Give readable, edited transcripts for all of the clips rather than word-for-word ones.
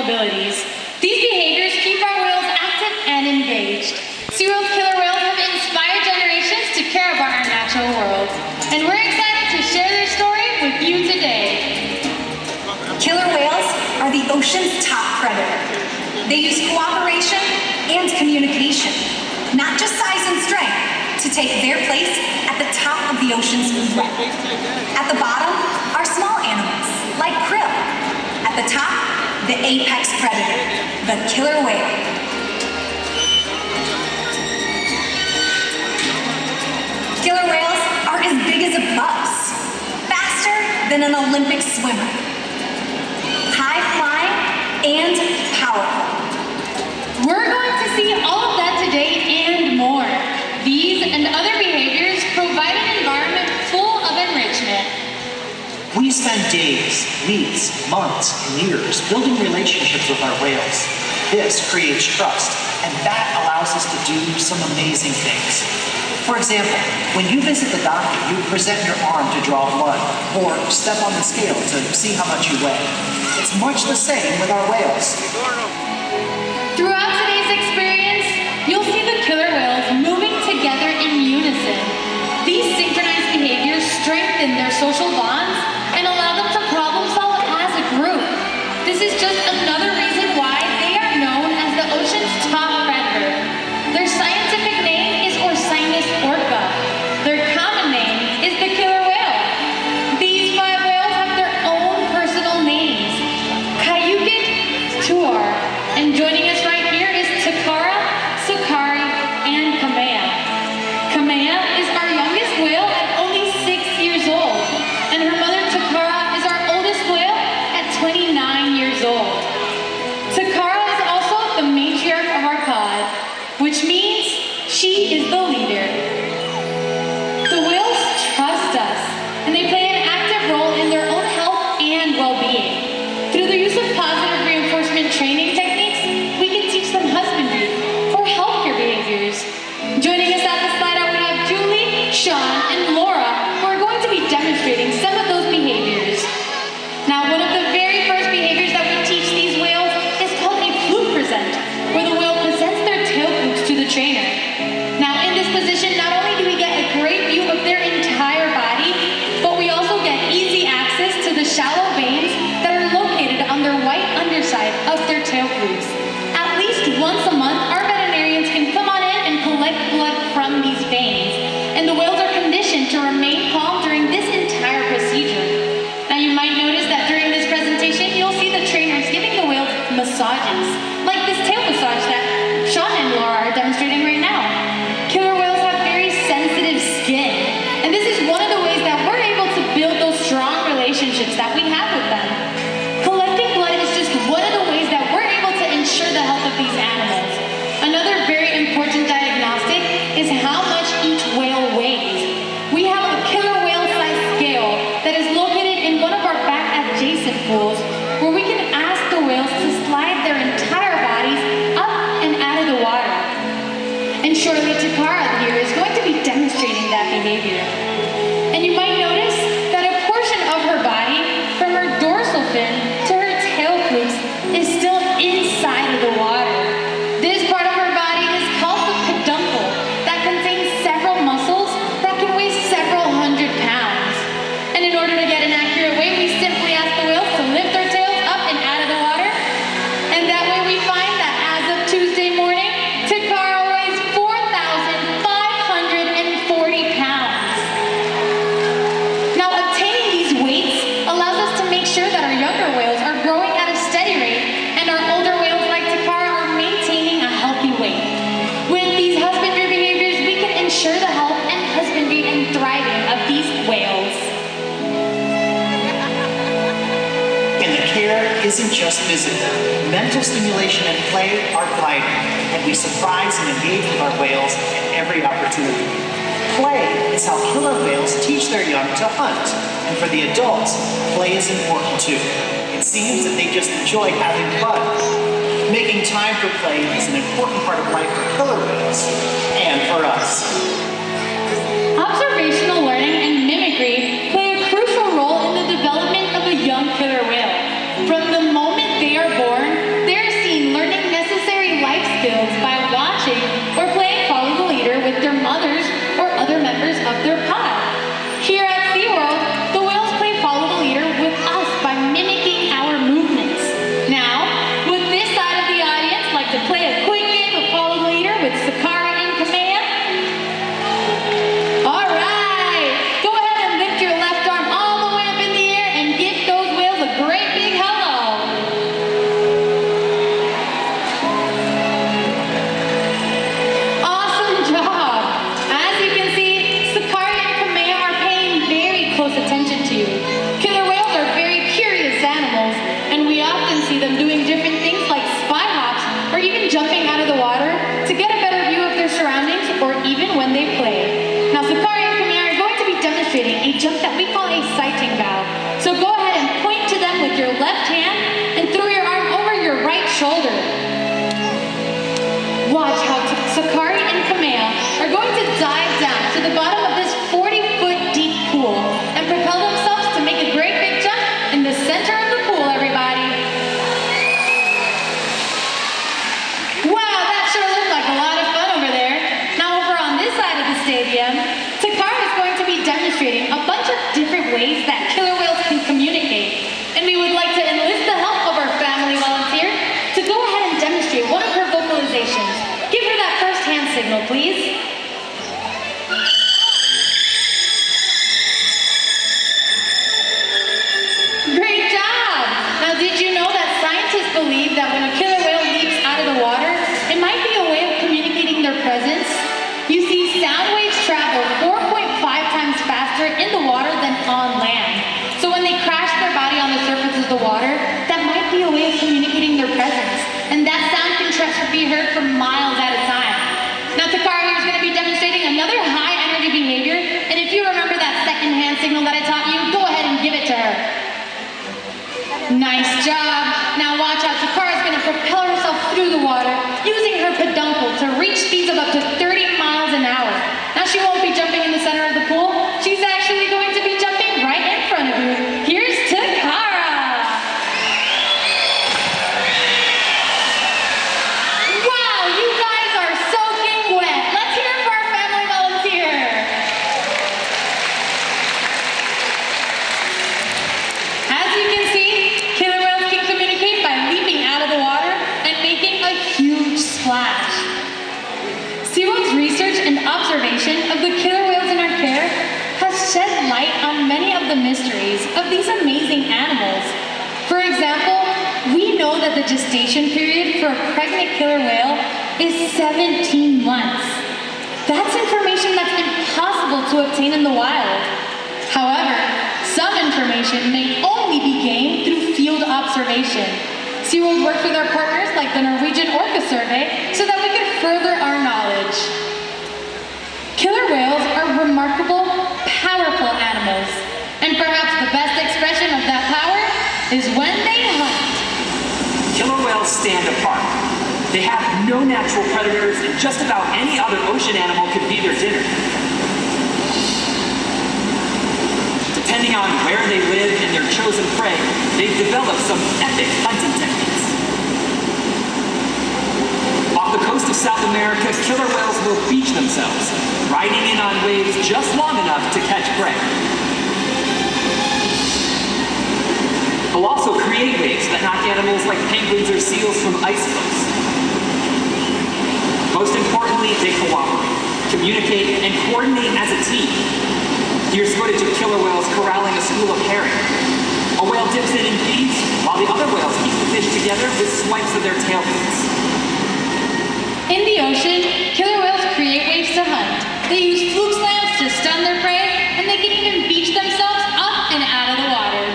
abilities. These behaviors keep our whales active and engaged. SeaWorld's killer whales have inspired generations to care about our natural world, and we're excited to share their story with you today. Killer whales are the ocean's top predator. They use cooperation and communication, not just size and strength, to take their place at the top of the ocean's web. At the bottom are small animals, like krill. At the top, the apex predator, the killer whale. Killer whales are as big as a bus, faster than an Olympic swimmer, high flying and powerful. We're going to see all of that today and more. These and other behaviors provide an environment full of enrichment. We spend days, weeks, months, and years building relationships with our whales. This creates trust, and that allows us to do some amazing things. For example, when you visit the doctor, you present your arm to draw blood, or step on the scale to see how much you weigh. It's much the same with our whales. Throughout today's experience, you'll see the killer whales moving together in unison. These synchronized behaviors strengthen their social bonds and allow them to problem solve as a group. This is just another reason why they are known as the ocean's top predator. Their scientific name is Orca. Their common name is the killer whale. These 5 whales have their own personal names: Kyuquot, Tuar, and joining us right here is Takara, Sakari, and Kamea. Kamea is our youngest whale at only 6 years old, and her mother Takara is our oldest whale at 29 years old. Takara is also the matriarch of our pod, which means she is the leader. The whales trust us, and they play an active role in their own health and well-being. Through the use of positive reinforcement training techniques, we can teach them husbandry or healthcare behaviors. Joining us at the slideout, we have Julie, Shawn, and Laura, who are going to be demonstrating some of those behaviors. Now, one of the very first behaviors that we teach these whales is called a fluke present, where the whale presents their tail flukes to the trainer. Now, in this position, not only do we get a great view of their entire body, but we also get easy access to the shallow veins that are located on their white underside of their tail flukes. At least once a month, our veterinarians can come on in and collect blood from these veins, and the whales are conditioned to remain calm during this entire procedure. Now, you might notice that during this presentation, you'll see the trainers giving the whales massages, like this tail massage that Shawn and Laura are demonstrating right now. Killer whales have very sensitive skin, and this is one of the ways that we're able to build those strong relationships that we have with them. Collecting blood is just one of the ways that we're able to ensure the health of these animals. Another very important diagnostic is how much each whale weighs. We have a killer whale size scale that is located in one of our back adjacent pools, where we can ask the whales to slide their entire bodies up and out of the water. And shortly, Takara here is going to be demonstrating that behavior. And you might notice that a portion of her body, from her dorsal fin to her tail flukes, is still inside of the water. This part of her body is called the peduncle, that contains several muscles that can weigh several hundred pounds. And in order to get an accurate weight, we simply ask the whales to lift their tails up and out of the water. And that way we find that as of Tuesday morning, Takara weighs 4,540 pounds. Now, obtaining these weights allows us to make sure that our younger whales are growing at a steady rate, and our older whales like Takara are maintaining a healthy weight. With these husbandry behaviors, we can ensure the health and husbandry and thriving of these whales. And the care isn't just physical. Mental stimulation and play are vital, and we surprise and engage with our whales at every opportunity. Play is how killer whales teach their young to hunt, and for the adults, play is important too. It seems that they just enjoy having fun. Making time for play is an important part of life for killer whales, and for us. Observational learning and mimicry play a crucial role in the development of a young killer whale. From the moment they are born, life skills by watching or playing follow the leader with their mothers or other members of their pod. Here at SeaWorld, the whales play follow the leader with us by mimicking our movements. Now, would this side of the audience like to play a quick game of follow the leader with Sakari and Kamea? All right, go ahead and lift your left arm all the way up in the air and give those whales a great big hello. Awesome job. As you can see, Sakari and Kamea are paying very close attention to you. Killer whales are very curious animals, and we often see them doing different things like spy hops or even jumping out of the water to get a better view of their surroundings or even when they play. Now, Sakari and Kamea are going to be demonstrating a jump that we call a sighting valve. So go ahead and point to them with your left hand and throw your arm over your right shoulder. Watch how Sakari and Kamea are going to dive down to the bottom of this 40-foot deep pool and propel themselves to make a great big jump in the center of the pool, everybody. Wow, that sure looked like a lot of fun over there. Now over on this side of the stadium, Takara is going to be demonstrating a bunch of different ways that killer whales can communicate. And we would like to enlist the help of our family volunteer to go ahead and demonstrate one of her vocalizations. Give her that first hand signal, please. Great job! Now, did you know that scientists believe that when a killer whale leaps out of the water, it might be a way of communicating their presence? You see, sound waves travel 4.5 times faster in the water than on land. So when they crash their body on the surface of the water, that might be a way of communicating their presence. And that sound can be heard for miles at a time. Now, Takara here is going to be demonstrating another high energy behavior. And if you remember that second hand signal that I taught you, go ahead and give it to her. Nice job. Now watch out, Takara is going to propel herself through the water using her peduncle to reach speeds of up to 30 miles an hour. Now she won't be jumping in the center of the pool. She's actually going to be jumping right in front of you. Here's Takara. Wow, you guys are soaking wet. Let's hear it for our family volunteer. As you can see, killer whales can communicate by leaping out of the water and making a huge splash. SeaWorld's research and observation of the killer whales in our care has shed light on many of the mysteries of these amazing animals. For example, we know that the gestation period for a pregnant killer whale is 17 months. That's information that's impossible to obtain in the wild. However, some information may only be gained through field observation. SeaWorld works with our partners like the Norwegian Orca survey so that we can further our knowledge. Killer whales are remarkable, powerful animals. And perhaps the best expression of that power is when they hunt. Killer whales stand apart. They have no natural predators, and just about any other ocean animal could be their dinner. Depending on where they live and their chosen prey, they've developed some epic hunting techniques. Off the coast of South America, killer whales will beach themselves, riding in on waves just long enough to catch prey. They'll also create waves that knock animals like penguins or seals from ice floes. Most importantly, they cooperate, communicate, and coordinate as a team. Here's footage of killer whales corralling a school of herring. A whale dips in and feeds, while the other whales keep the fish together with swipes of their tail fins. In the ocean, killer whales create waves to hunt. They use fluke slams to stun their prey, and they can even beach themselves up and out of the water.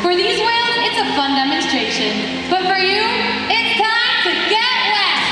For these whales, it's a fun demonstration. But for you, it's time to get wet!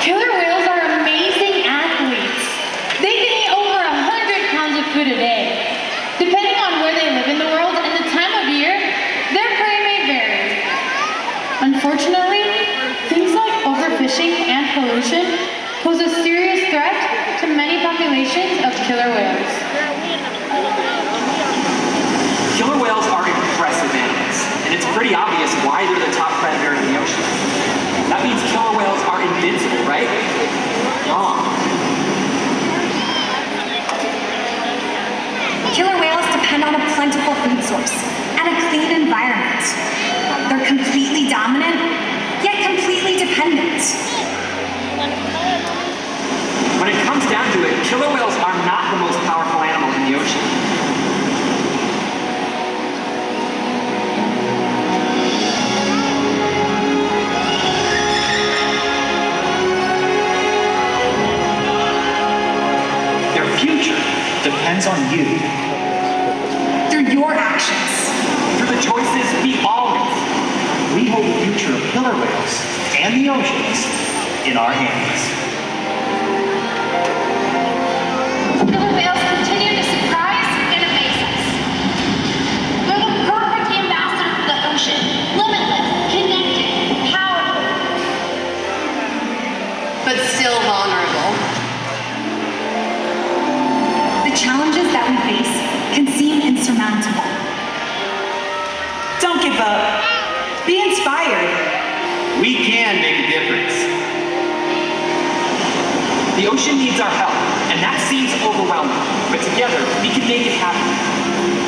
Killer whales are amazing athletes. They can eat over 100 pounds of food a day. Depending on where they live in the world and the time of year, their prey may vary. Unfortunately, things like overfishing and pollution pose a serious threat to many populations of killer whales. Killer whales are impressive animals, and it's pretty obvious why they're the top predator in the ocean. That means killer whales are invincible, right? Wrong. Killer whales depend on a plentiful food source and a clean environment. They're completely dominant, yet completely dependent. When it comes down to it, killer whales are not the most powerful animal in the ocean. Their future depends on you. Through your actions. Through the choices we all make. We hold the future of killer whales and the oceans in our hands. Killer whales continue to surprise and amaze us. They're the perfect ambassador for the ocean. Limitless, connected, powerful, but still vulnerable. The challenges that we face can seem insurmountable. Don't give up. Be inspired. We can make a difference. The ocean needs our help, and that seems overwhelming, but together we can make it happen.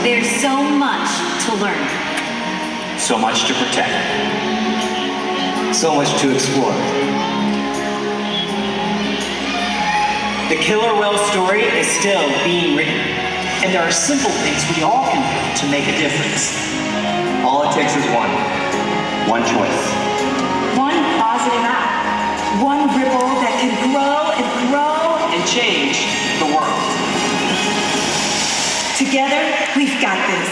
There's so much to learn. So much to protect. So much to explore. The killer whale story is still being written, and there are simple things we all can do to make a difference. All it takes is one choice. One positive act. One ripple that can grow and grow. And change the world. Together, we've got this.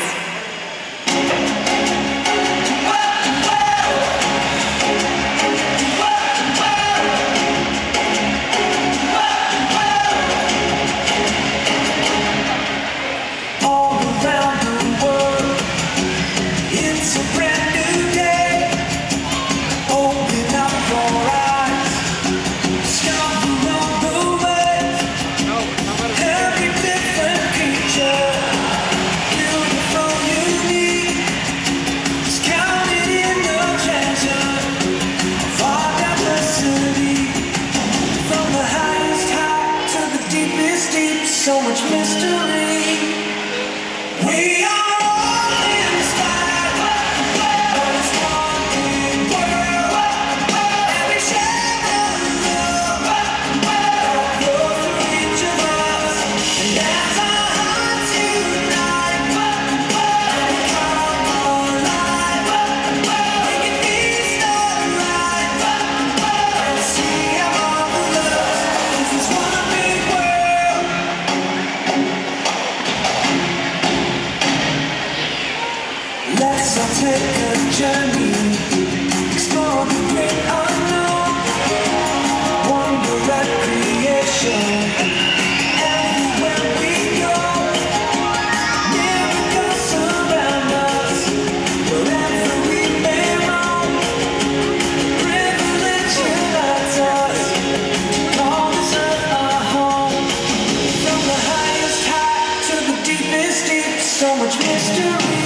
So much mystery. We are all inspired by this one big world. And we share the love that flows through each of us. And as our hearts unite and we come alive, we can feast on life and see how marvelous this one big world. Let's all take a journey, explore the great unknown, wonder at creation. Everywhere we go, miracles surround us. Wherever we may roam, privilege unites us to call this earth our home. From the highest high to the deepest deep, so much mystery.